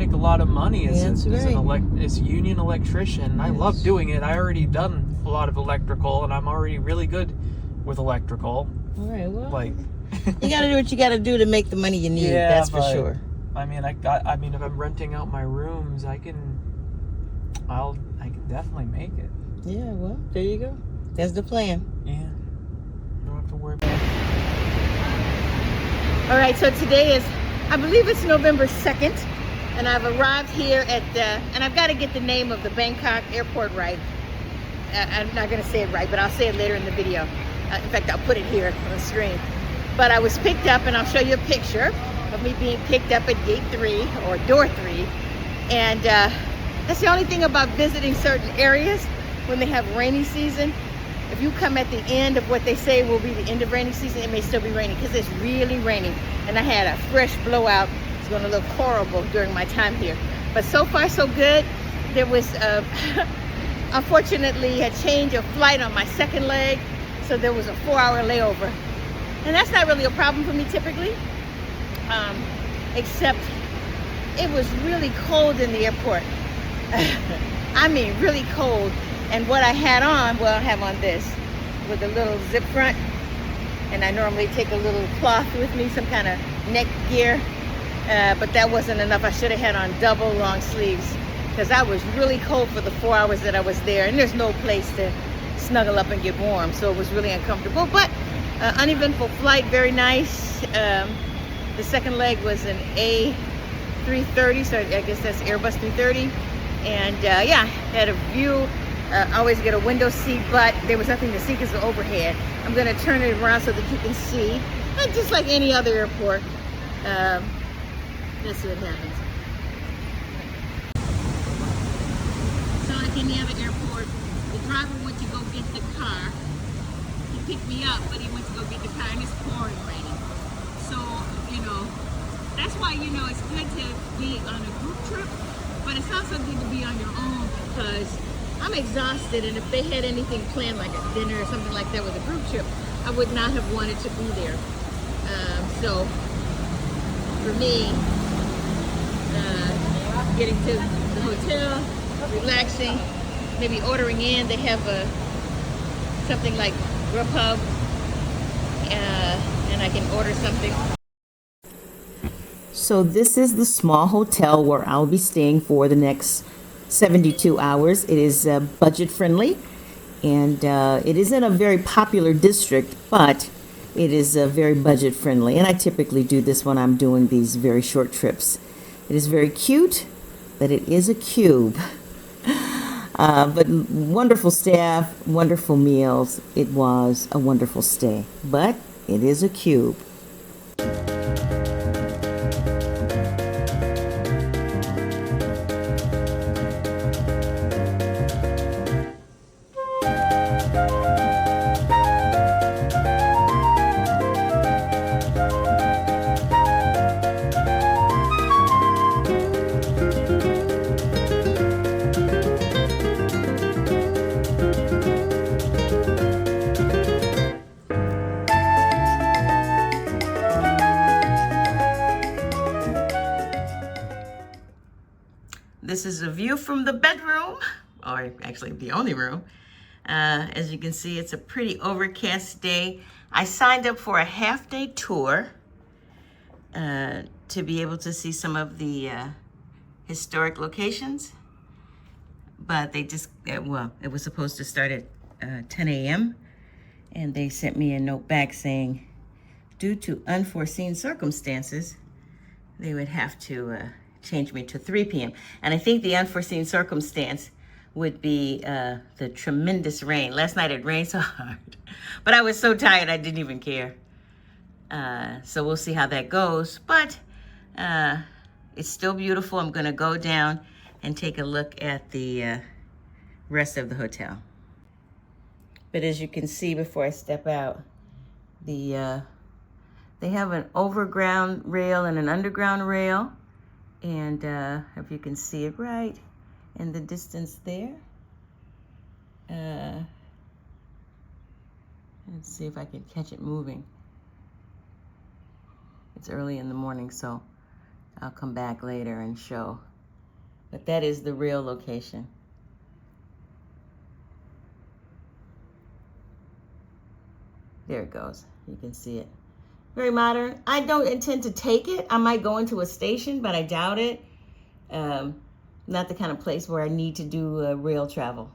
A lot of money as That's a union electrician. I love doing it. I already done a lot of electrical, and I'm already really good with electrical. All right, well, like you gotta do what you gotta do to make the money you need. Yeah, that's for sure. I mean, I mean, if I'm renting out my rooms, I can definitely make it. Yeah, well, there you go. That's the plan. Yeah, don't have to worry about it. All right, so today is, I believe it's November 2nd. And I've arrived here at and I've got to get the name of the Bangkok airport right. I'm not going to say it right, but I'll say it later in the video. In fact, I'll put it here on the screen. But I was picked up, and I'll show you a picture of me being picked up at gate 3 or door 3. And that's the only thing about visiting certain areas when they have rainy season. If you come at the end of what they say will be the end of rainy season, it may still be raining because it's really raining. And I had a fresh blowout. It's going to look horrible during my time here, but so far so good. There was unfortunately a change of flight on my second leg, so there was a 4-hour layover, and that's not really a problem for me typically, except it was really cold in the airport. I mean really cold. And what I had on, well, I have on this with a little zip front, and I normally take a little cloth with me, some kind of neck gear. But that wasn't enough. I should have had on double long sleeves because I was really cold for the 4 hours that I was there, and there's no place to snuggle up and get warm, so it was really uncomfortable. But uneventful flight, very nice. The second leg was an A330, so I guess that's Airbus 330, and yeah, had a view. I always get a window seat, but there was nothing to see because of the overhead. I'm going to turn it around so that you can see, just like any other airport. Let's see what happens. So like any other airport, the driver went to go get the car. He picked me up, but he went to go get the car, and it's pouring raining. So, you know, that's why, you know, it's good to be on a group trip, but it's also good to be on your own because I'm exhausted, and if they had anything planned, like a dinner or something like that with a group trip, I would not have wanted to be there. So, for me, getting to the hotel, relaxing, maybe ordering in. They have something like Grubhub, and I can order something. So this is the small hotel where I'll be staying for the next 72 hours. It is budget friendly, and it isn't a very popular district, but it is very budget friendly. And I typically do this when I'm doing these very short trips. It is very cute, but it is a cube. But wonderful staff, wonderful meals. It was a wonderful stay, but it is a cube. This is a view from the bedroom, or actually the only room. As you can see, it's a pretty overcast day. I signed up for a half-day tour to be able to see some of the historic locations. But they just, well, it was supposed to start at 10 a.m. And they sent me a note back saying, due to unforeseen circumstances, they would have to change me to 3 p.m. And I think the unforeseen circumstance would be the tremendous rain. Last night it rained so hard, but I was so tired I didn't even care. So we'll see how that goes, but it's still beautiful. I'm gonna go down and take a look at the rest of the hotel. But as you can see before I step out, they have an overground rail and an underground rail. And if you can see it right in the distance there. Let's see if I can catch it moving. It's early in the morning, so I'll come back later and show. But that is the real location. There it goes. You can see it. Very modern. I don't intend to take it. I might go into a station, but I doubt it. Not the kind of place where I need to do rail travel.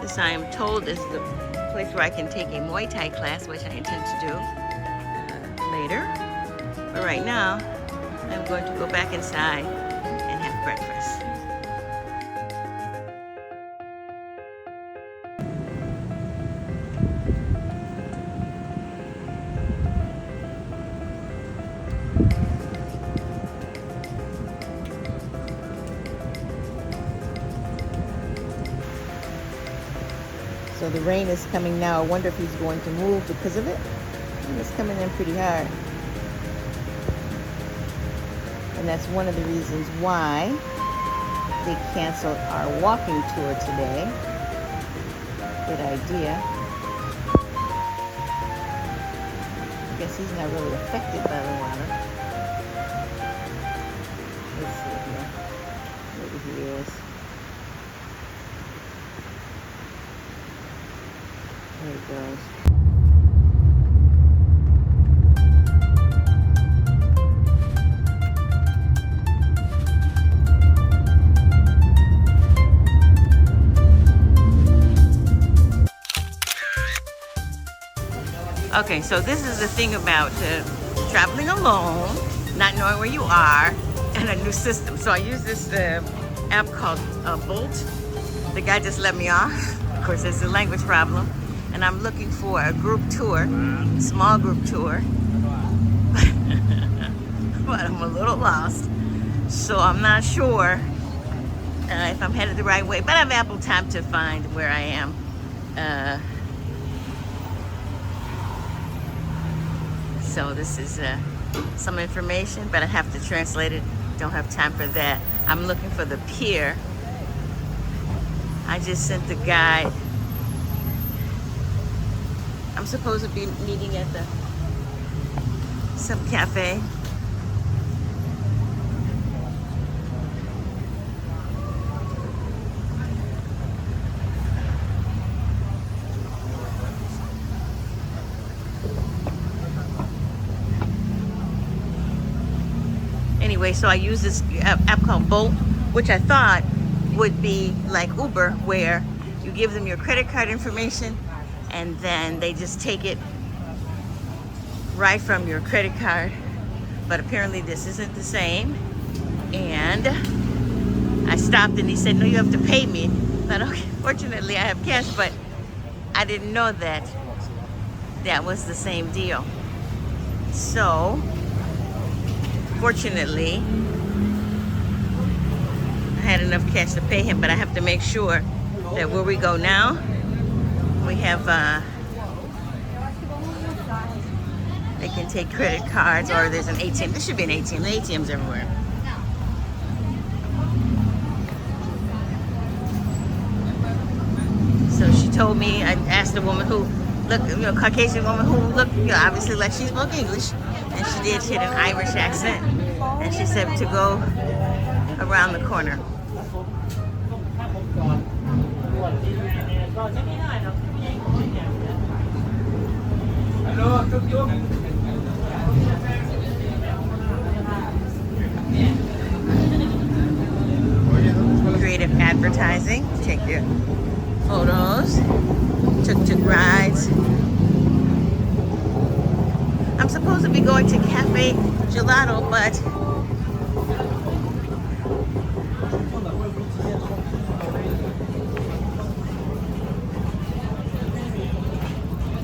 This, I am told, is the place where I can take a Muay Thai class, which I intend to do later. But right now, I'm going to go back inside and have breakfast. So the rain is coming now. I wonder if he's going to move because of it. It's coming in pretty hard. And that's one of the reasons why they canceled our walking tour today. Good idea. I guess he's not really affected by the water. Let's see here. Maybe he is. There it goes. Okay, so this is the thing about traveling alone, not knowing where you are, and a new system. So I use this app called Bolt. The guy just let me off. Of course, there's a language problem. And I'm looking for a group tour, small group tour. But I'm a little lost. So I'm not sure if I'm headed the right way. But I have ample time to find where I am. So this is some information, but I have to translate it. Don't have time for that. I'm looking for the pier. I just sent the guide. I'm supposed to be meeting at some cafe. Anyway, so I use this app called Bolt, which I thought would be like Uber, where you give them your credit card information and then they just take it right from your credit card. But apparently this isn't the same. And I stopped and he said, no, you have to pay me. I thought, okay, fortunately I have cash, but I didn't know that that was the same deal. So, fortunately, I had enough cash to pay him, but I have to make sure that where we go now, we have, they can take credit cards, or there's an ATM. There should be an ATM. The ATM's everywhere. So she told me, I asked the woman who looked, Caucasian woman who looked, obviously like she spoke English. And she did, she had an Irish accent. And she said to go around the corner. Creative advertising. Take your photos. Tuk-tuk rides. I'm supposed to be going to Cafe Gelato, but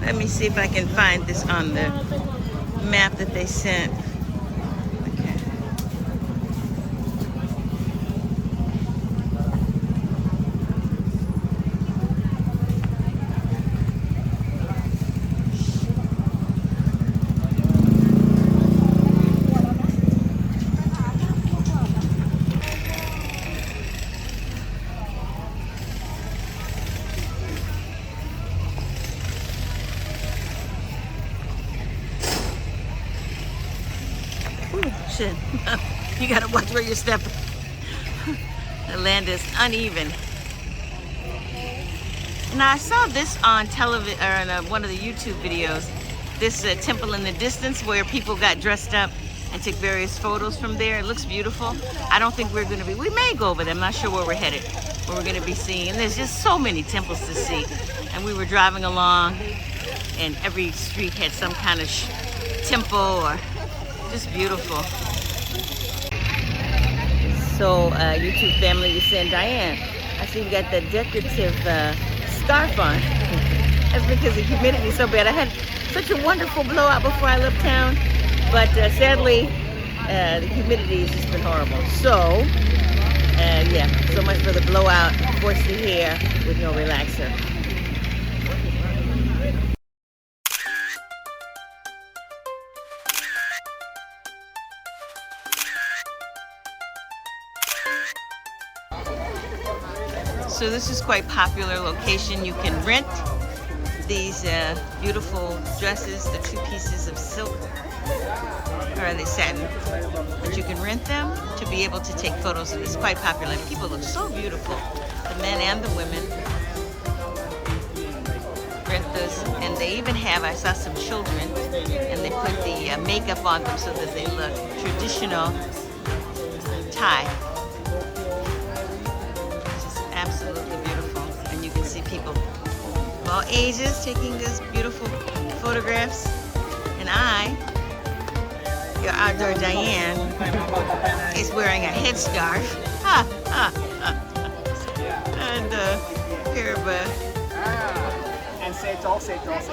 let me see if I can find this on the map that they sent. Okay. Shit. You gotta watch where you're stepping. The land is uneven. Now I saw this on television or in one of the YouTube videos. This temple in the distance where people got dressed up and took various photos from there. It looks beautiful. I don't think we're gonna be. We may go over there. I'm not sure where we're headed. Where we're gonna be seeing. And there's just so many temples to see. And we were driving along, and every street had some kind of temple or just beautiful. So, YouTube family, you saying, Diane, I see you got the decorative scarf on. That's because the humidity is so bad. I had such a wonderful blowout before I left town, but sadly, the humidity has just been horrible. So, yeah, so much for the blowout, forced the hair with no relaxer. So this is quite popular location. You can rent these beautiful dresses, the 2 pieces of silk, or are they satin? But you can rent them to be able to take photos, and it's quite popular. And people look so beautiful, the men and the women. Rent those, and they even have, I saw some children, and they put the makeup on them so that they look traditional Thai. Absolutely beautiful, and you can see people of all ages taking these beautiful photographs. And I, your outdoor Diane, is wearing a headscarf and a pair of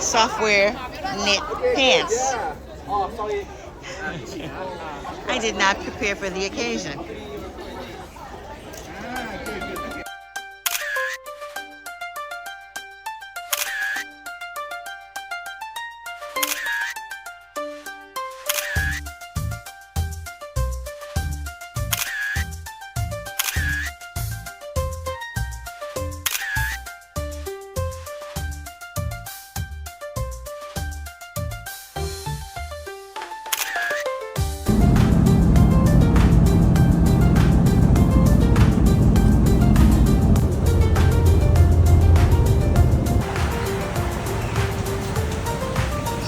software knit pants. I did not prepare for the occasion.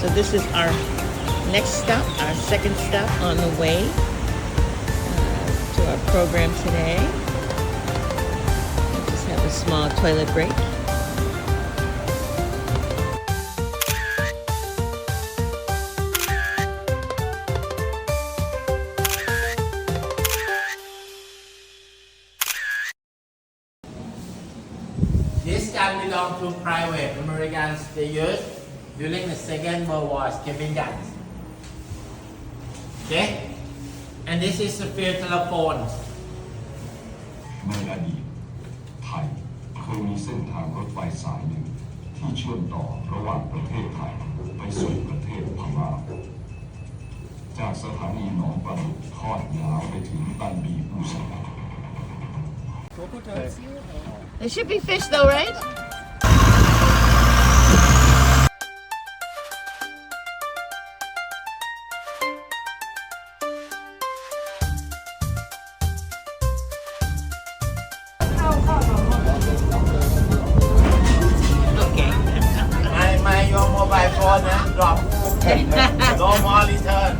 So this is our next stop, our second stop on the way to our program today. We'll just have a small toilet break. This gun belonged to private Americans they used during the Second World War escaping guns. Okay? And this is a field telephone. ในอดีตไทยเคยมีเส้นทางรถไฟสายหนึ่งที่เชื่อมต่อระหว่างประเทศไทยไปสู่ประเทศพม่าจากสถานีหนองปลาดุกทอดยาวไปถึงตันบีปูซาน There should be fish though, right? drop. No more return.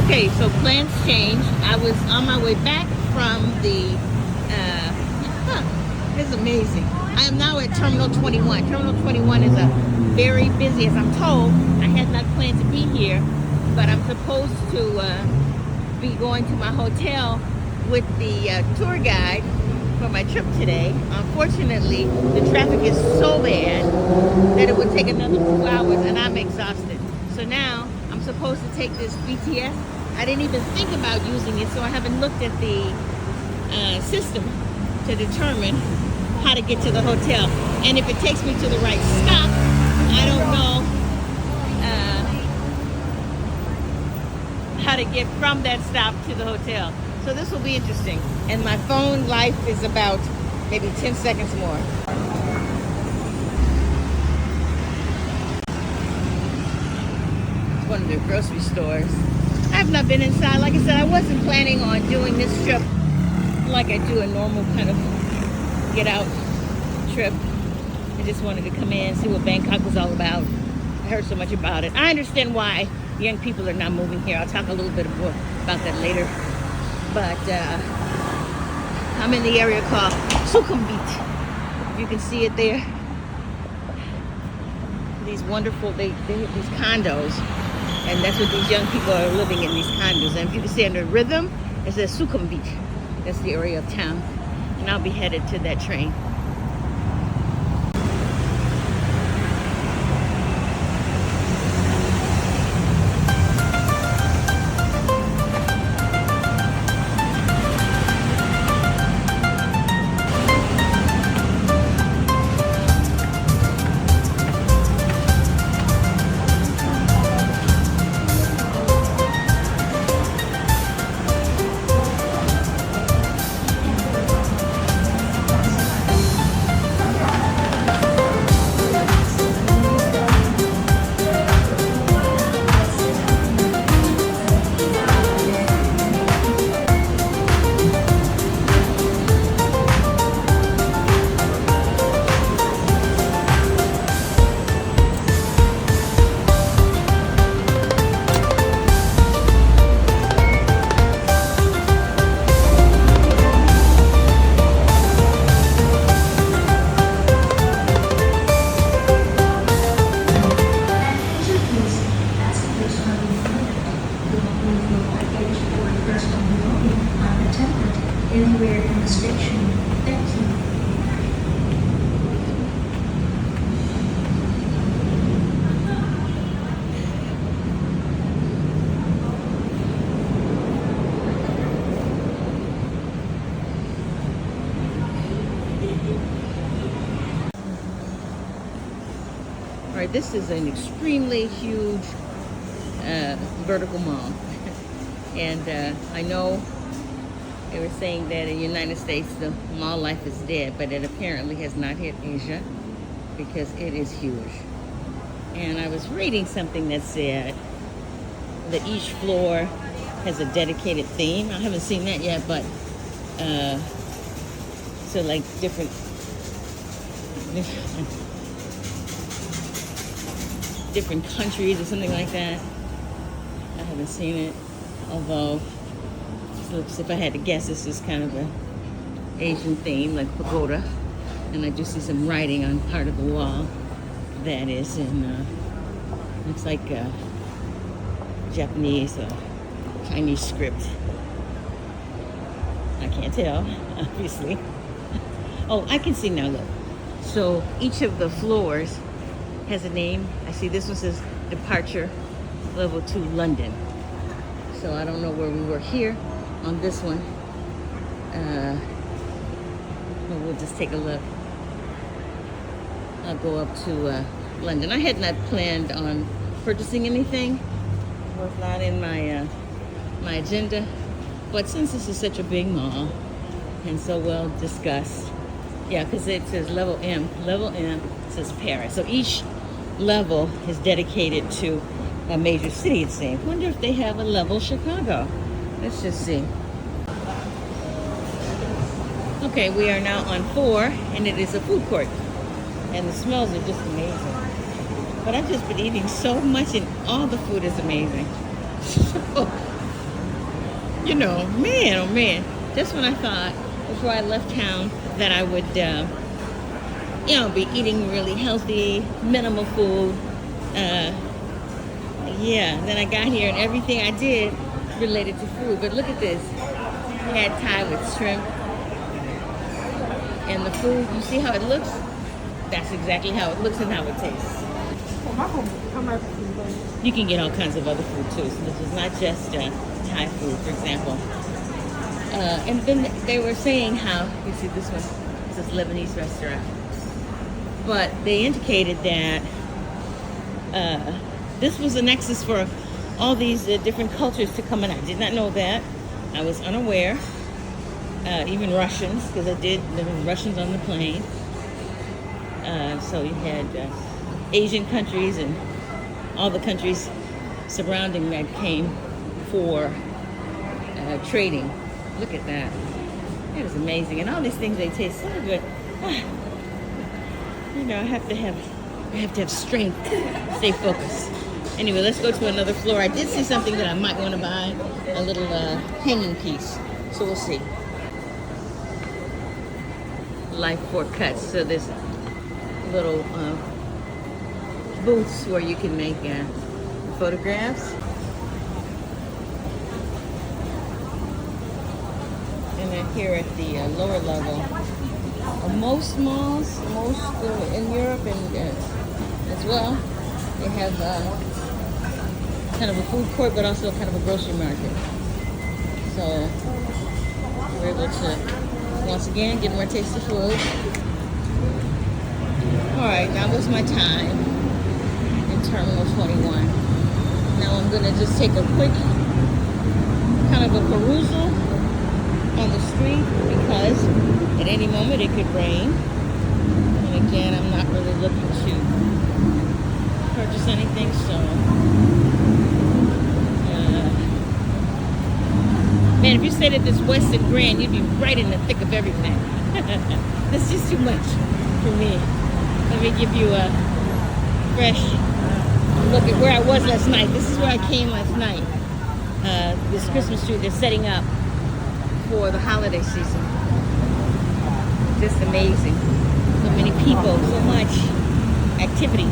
Okay, so plans changed. I was on my way back from the, it's amazing. I am now at Terminal 21. Terminal 21 is a very busy, as I'm told. I had not planned to be here, but I'm supposed to be going to my hotel with the tour guide for my trip today. Unfortunately, the traffic is so bad that it would take another 2 hours, and I'm exhausted. So now I'm supposed to take this BTS. I didn't even think about using it, so I haven't looked at the system to determine how to get to the hotel. And if it takes me to the right stop, I don't know how to get from that stop to the hotel. So this will be interesting. And my phone life is about maybe 10 seconds more. It's one of the grocery stores. I've not been inside. Like I said, I wasn't planning on doing this trip like I do a normal kind of get out trip. I just wanted to come in, see what Bangkok was all about. I heard so much about it. I understand why young people are not moving here. I'll talk a little bit more about that later. But I'm in the area called Sukhumvit. If you can see it there. These wonderful, they have these condos. And that's what these young people are living in, these condos. And if you can see under rhythm, it says Sukhumvit. That's the area of town. And I'll be headed to that train. Anywhere in the section. Thank you. All right, this is an extremely huge vertical mall. And I know they were saying that in the United States, the mall life is dead, but it apparently has not hit Asia because it is huge. And I was reading something that said that each floor has a dedicated theme. I haven't seen that yet, but so like different countries or something like that. I haven't seen it, although if I had to guess, this is kind of an Asian theme, like pagoda. And I do see some writing on part of the wall that is in, looks like Japanese or Chinese script. I can't tell, obviously. Oh, I can see now, look. So each of the floors has a name. I see this one says Departure Level 2 London. So I don't know where we were here on this one. But we'll just take a look. I'll go up to London. I had not planned on purchasing anything. It was not in my my agenda. But since this is such a big mall and so well discussed, yeah, because it says level M says Paris. So each level is dedicated to a major city, it seems. Wonder if they have a level Chicago. Let's just see. Okay, we are now on 4, and it is a food court. And the smells are just amazing. But I've just been eating so much, and all the food is amazing. So, you know, man, oh man. Just when I thought, before I left town, that I would, you know, be eating really healthy, minimal food. Yeah, then I got here, and everything I did related to food. But look at this. I had Thai with shrimp. And the food, you see how it looks? That's exactly how it looks and how it tastes. You can get all kinds of other food too. So this is not just Thai food, for example. And then they were saying how, you see this one, this is Lebanese restaurant. But they indicated that this was a nexus for all these different cultures to come in. I did not know that. I was unaware. Even Russians, because there were Russians on the plane. So you had Asian countries and all the countries surrounding that came for trading. Look at that. It was amazing. And all these things, they taste so good. You know, I have to have strength, stay focused. Anyway, let's go to another floor. I did see something that I might want to buy, a little hanging piece. So we'll see. Life for cuts. So there's little booths where you can make photographs. And then here at the lower level, most malls, in Europe and as well, they have kind of a food court, but also kind of a grocery market. So we're able to once again get more tasty food. All right, that was my time in Terminal 21. Now I'm gonna just take a quick kind of a perusal on the street because at any moment it could rain. And again, I'm not really looking to purchase anything, so man, if you stayed at this Westin Grand, you'd be right in the thick of everything. That's just too much for me. Let me give you a fresh look at where I was last night. This is where I came last night. This Christmas tree they're setting up for the holiday season. Just amazing. So many people, so much activity.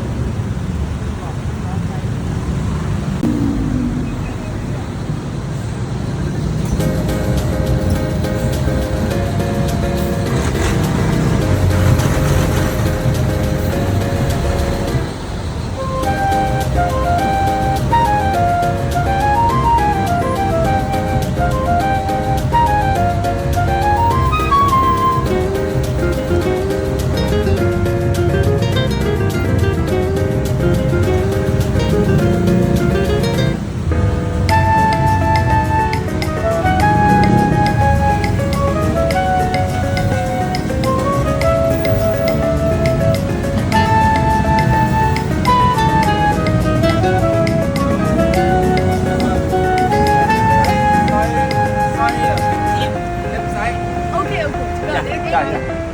Yeah.